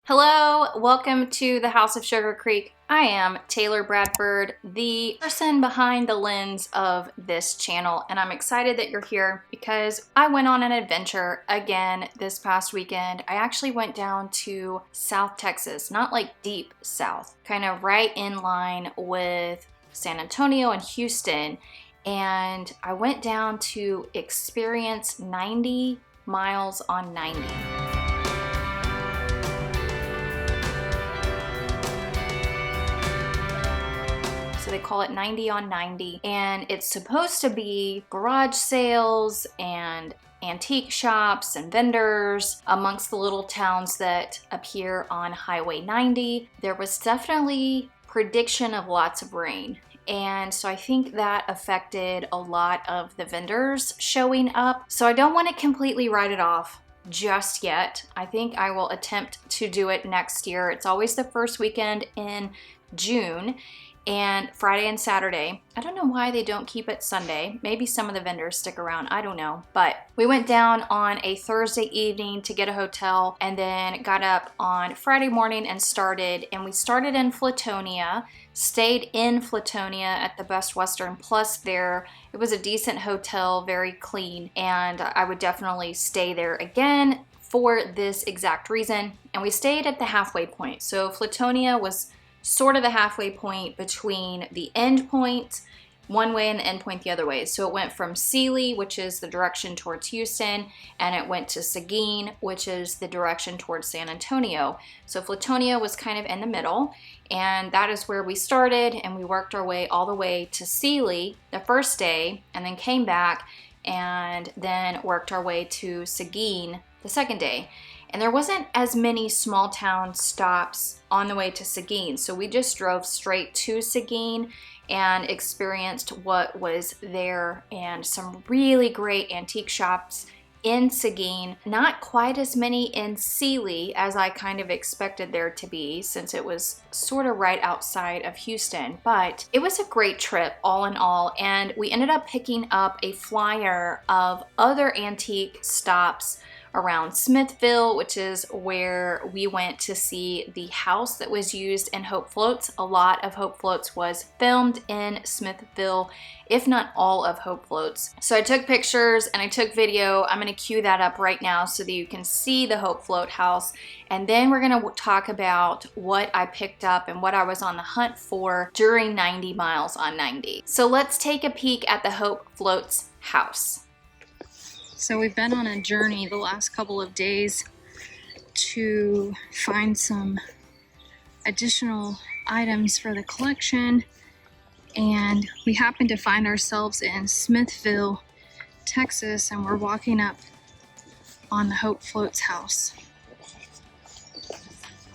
Hello, welcome to the House of Sugar Creek. I am Taylor Bradford, the person behind the lens of this channel, and I'm excited that you're here because I went on an adventure again this past weekend. I actually went down to South Texas, not like deep south, kind of right in line with San Antonio and Houston, and I went down to experience 90 miles on 90. So they call it 90 on 90, and it's supposed to be garage sales and antique shops and vendors amongst the little towns that appear on Highway 90. There was definitely prediction of lots of rain, and so I think that affected a lot of the vendors showing up. So I don't want to completely write it off just yet. I think I will attempt to do it next year. It's always the first weekend in June, and Friday and Saturday. I don't know why they don't keep it Sunday. Maybe some of the vendors stick around, I don't know. But we went down on a Thursday evening to get a hotel and then got up on Friday morning and started. And we started in Flatonia, stayed in Flatonia at the Best Western Plus there. It was a decent hotel, very clean, and I would definitely stay there again for this exact reason. And we stayed at the halfway point. So Flatonia was sort of the halfway point between the end point one way and the end point the other way. So it went from Sealy, which is the direction towards Houston, and it went to Seguin, which is the direction towards San Antonio. So Flatonia was kind of in the middle, and that is where we started, and we worked our way all the way to Sealy the first day, and then came back and then worked our way to Seguin the second day. And there wasn't as many small town stops on the way to Seguin, so we just drove straight to Seguin and experienced what was there, and some really great antique shops in Seguin. Not quite as many in Sealy as I kind of expected there to be, since it was sort of right outside of Houston, but it was a great trip all in all. And we ended up picking up a flyer of other antique stops around Smithville, which is where we went to see the house that was used in Hope Floats. A lot of Hope Floats was filmed in Smithville, if not all of Hope Floats. So I took pictures and I took video. I'm going to cue that up right now so that you can see the Hope Float house. And then we're going to talk about what I picked up and what I was on the hunt for during 90 miles on 90. So let's take a peek at the Hope Floats house. So we've been on a journey the last couple of days to find some additional items for the collection, and we happened to find ourselves in Smithville, Texas, and we're walking up on the Hope Floats house.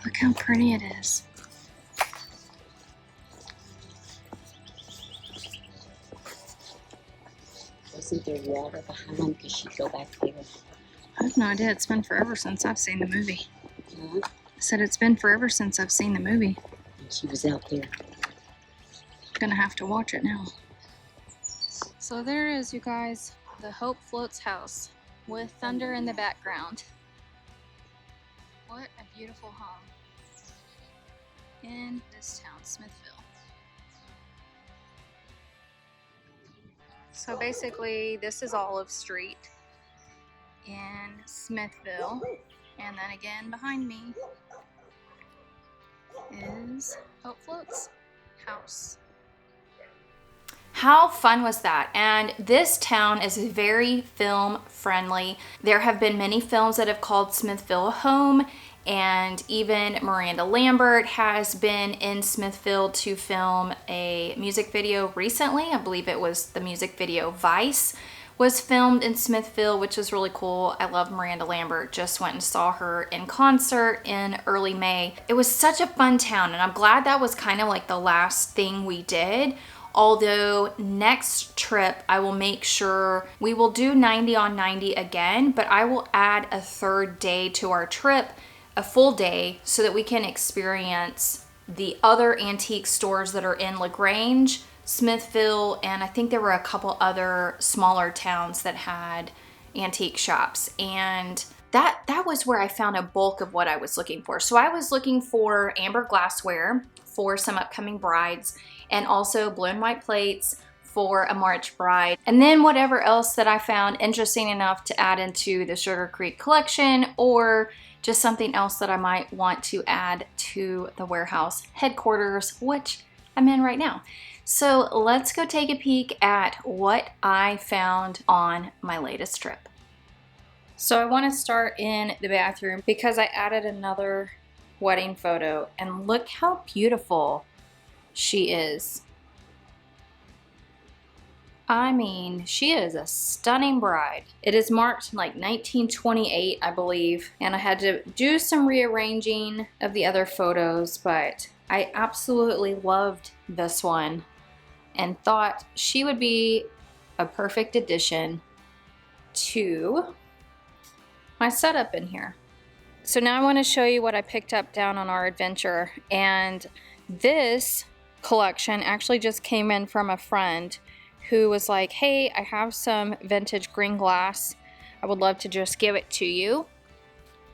Look how pretty it is. Isn't there water behind? Could she go back there? I have no idea. It's been forever since I've seen the movie. Huh? I said it's been forever since I've seen the movie. And she was out there. Gonna have to watch it now. So there is, you guys, the Hope Floats house with thunder in the background. What a beautiful home in this town, Smithville. So basically, this is Olive Street in Smithville, and then again behind me is Hope Floats house. How fun was that? And this town is very film friendly. There have been many films that have called Smithville home, and even Miranda Lambert has been in Smithville to film a music video recently. I believe it was the music video Vice was filmed in Smithville, which is really cool. I love Miranda Lambert. Just went and saw her in concert in early May. It was such a fun town, and I'm glad that was kind of like the last thing we did. Although next trip I will make sure we will do 90 on 90 again, but I will add a third day to our trip, a full day, so that we can experience the other antique stores that are in LaGrange, Smithville, and I think there were a couple other smaller towns that had antique shops. And that was where I found a bulk of what I was looking for. So I was looking for amber glassware for some upcoming brides, and also blue and white plates for a March bride. And then whatever else that I found interesting enough to add into the Sugar Creek collection, or just something else that I might want to add to the warehouse headquarters, which I'm in right now. So let's go take a peek at what I found on my latest trip. So I want to start in the bathroom because I added another wedding photo, and look how beautiful she is. I mean, she is a stunning bride. It is marked like 1928, I believe, and I had to do some rearranging of the other photos, but I absolutely loved this one and thought she would be a perfect addition to my setup in here. So now I want to show you what I picked up down on our adventure, and this collection actually just came in from a friend who was like, hey, I have some vintage green glass. I would love to just give it to you.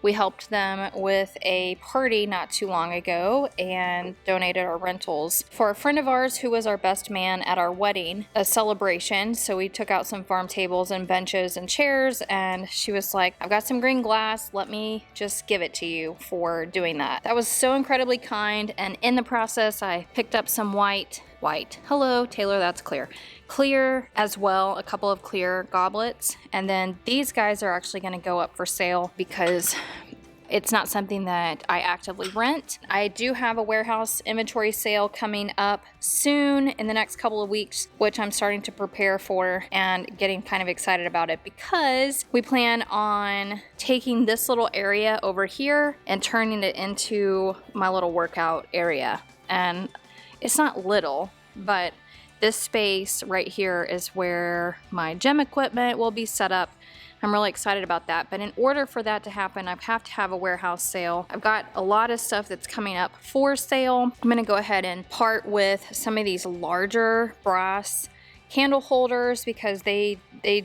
We helped them with a party not too long ago and donated our rentals for a friend of ours who was our best man at our wedding, a celebration. So we took out some farm tables and benches and chairs, and she was like, I've got some green glass, let me just give it to you for doing that. That was so incredibly kind, and in the process I picked up some white. Hello, Taylor, that's clear. Clear as well, a couple of clear goblets. And then these guys are actually going to go up for sale because it's not something that I actively rent. I do have a warehouse inventory sale coming up soon in the next couple of weeks, which I'm starting to prepare for and getting kind of excited about it because we plan on taking this little area over here and turning it into my little workout area. And it's not little, but this space right here is where my gym equipment will be set up. I'm really excited about that. But in order for that to happen, I have to have a warehouse sale. I've got a lot of stuff that's coming up for sale. I'm gonna go ahead and part with some of these larger brass candle holders because they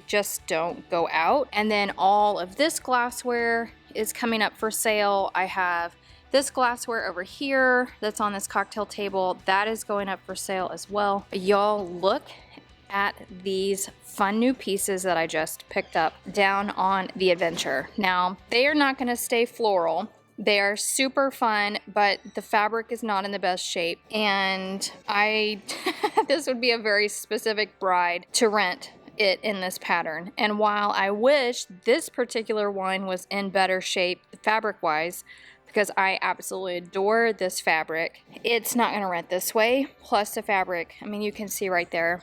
just don't go out. And then all of this glassware is coming up for sale. I have this glassware over here that's on this cocktail table, that is going up for sale as well. Y'all look at these fun new pieces that I just picked up down on the adventure. Now, they are not gonna stay floral. They are super fun, but the fabric is not in the best shape. And this would be a very specific bride to rent it in this pattern. And while I wish this particular one was in better shape fabric-wise, because I absolutely adore this fabric, it's not gonna rent this way. Plus the fabric, I mean, you can see right there,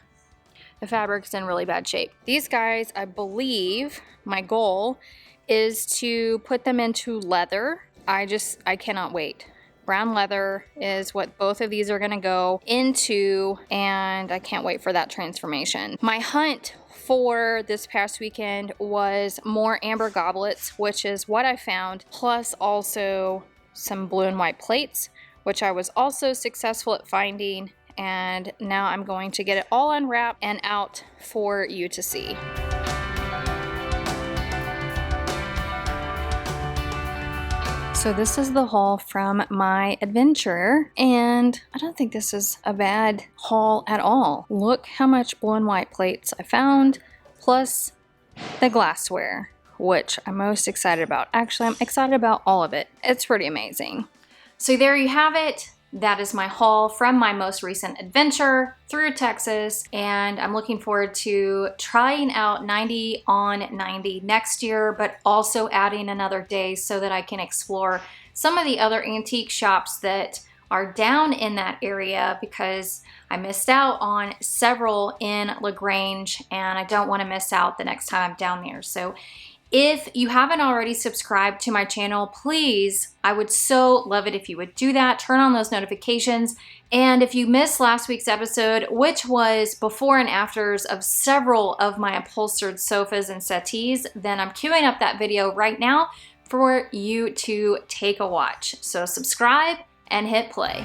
the fabric's in really bad shape. These guys, I believe, my goal is to put them into leather. I cannot wait. Brown leather is what both of these are gonna go into, and I can't wait for that transformation. My hunt for this past weekend was more amber goblets, which is what I found, plus also some blue and white plates, which I was also successful at finding, and now I'm going to get it all unwrapped and out for you to see. So this is the haul from my adventure, and I don't think this is a bad haul at all. Look how much blue and white plates I found, plus the glassware, which I'm most excited about. Actually, I'm excited about all of it. It's pretty amazing. So there you have it. That is my haul from my most recent adventure through Texas, and I'm looking forward to trying out 90 on 90 next year, but also adding another day so that I can explore some of the other antique shops that are down in that area, because I missed out on several in LaGrange and I don't want to miss out the next time I'm down there. So if you haven't already subscribed to my channel, please, I would so love it if you would do that. Turn on those notifications. And if you missed last week's episode, which was before and afters of several of my upholstered sofas and settees, then I'm queuing up that video right now for you to take a watch. So subscribe and hit play.